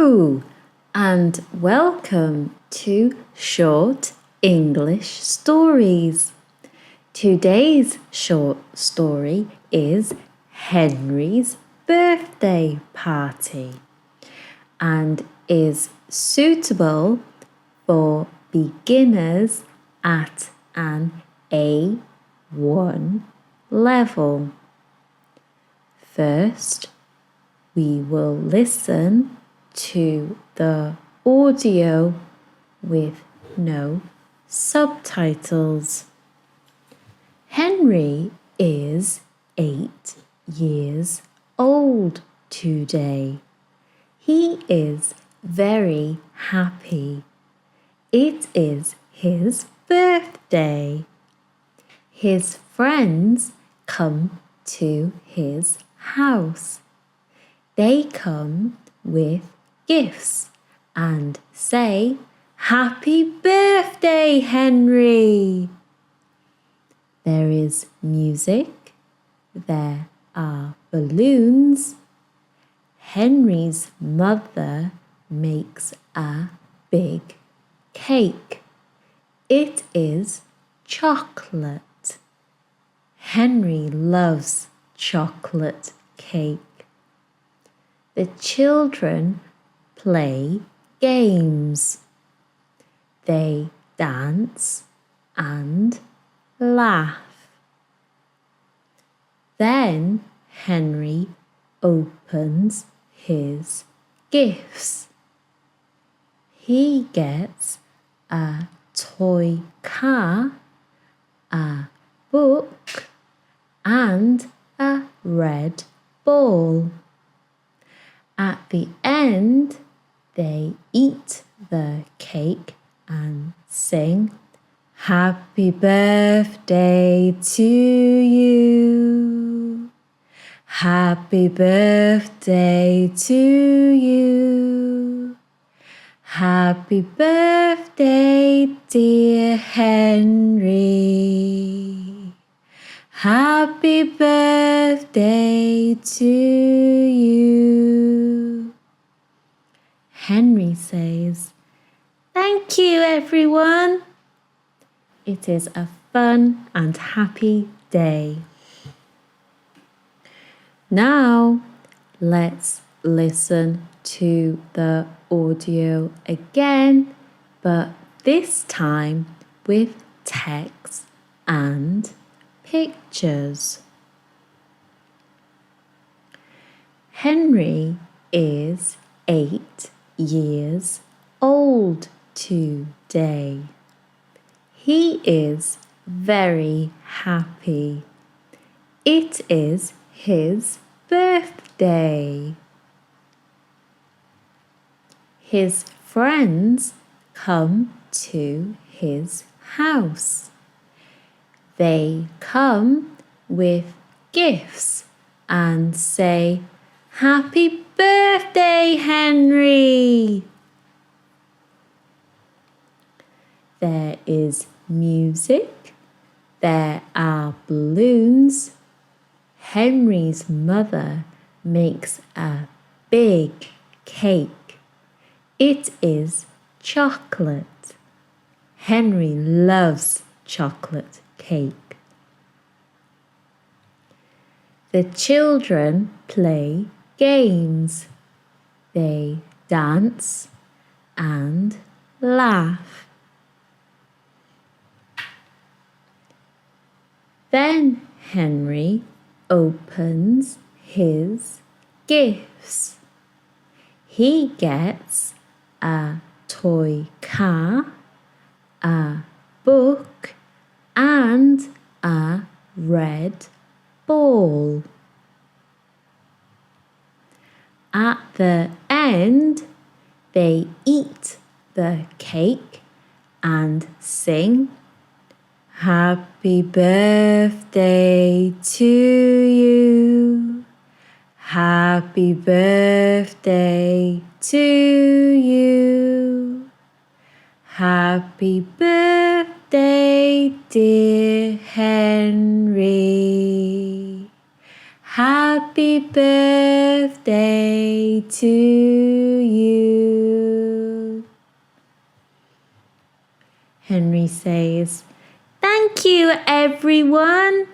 Hello and welcome to Short English Stories. Today's short story is Henry's birthday party and is suitable for beginners at an A1 level. First, we will listen to the audio with no subtitles. Henry is 8 years old today. He is very happy. It is his birthday. His friends come to his house. They come with gifts and say, "Happy birthday, Henry!" There is music. There are balloons. Henry's mother makes a big cake. It is chocolate. Henry loves chocolate cake. The children play games. They dance and laugh. Then Henry opens his gifts. He gets a toy car, a book, and a red ball. At the end, they eat the cake and sing, "Happy birthday to you. Happy birthday to you. Happy birthday, dear Henry. Happy birthday to you." Henry says, "Thank you, everyone." It is a fun and happy day. Now, let's listen to the audio again, but this time with text and pictures. Henry is 8 years old today. He is very happy. It is his birthday. His friends come to his house. They come with gifts and say, "Happy birthday, Henry!" There is music. There are balloons. Henry's mother makes a big cake. It is chocolate. Henry loves chocolate cake. The children play games. They dance and laugh. Then Henry opens his gifts. He gets a toy car, a book, and a red ball. At the end, they eat the cake and sing, "Happy birthday to you. Happy birthday to you. Happy birthday, dear Henry. Happy Happy birthday to you. Henry says, "Thank you, everyone.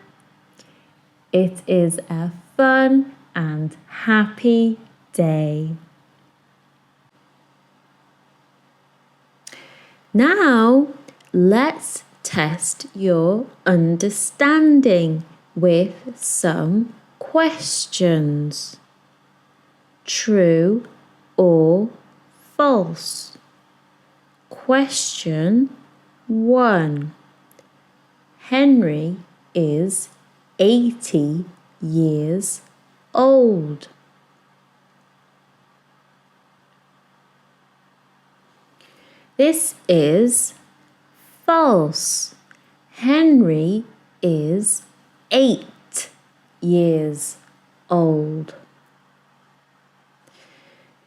It is a fun and happy day." Now, let's test your understanding with some questions. True or false? Question 1. Henry is 80 years old. This is false. Henry is 8 years old.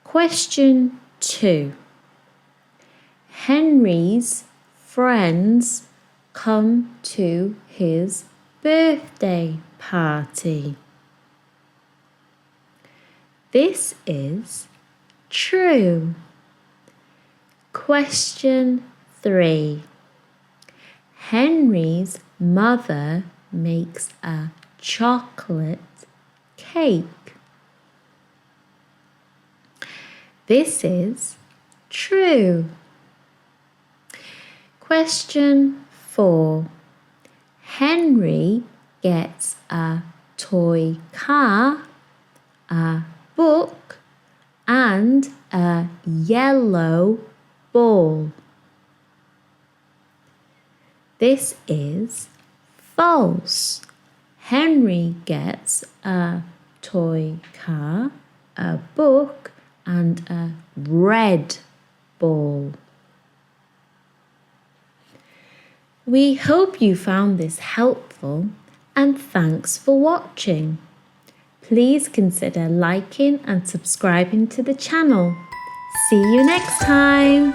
Question 2. Henry's friends come to his birthday party. This is true. Question 3. Henry's mother makes a chocolate cake. This is true. Question 4. Henry gets a toy car, a book, and a yellow ball. This is false. Henry gets a toy car, a book, and a red ball. We hope you found this helpful, and thanks for watching. Please consider liking and subscribing to the channel. See you next time.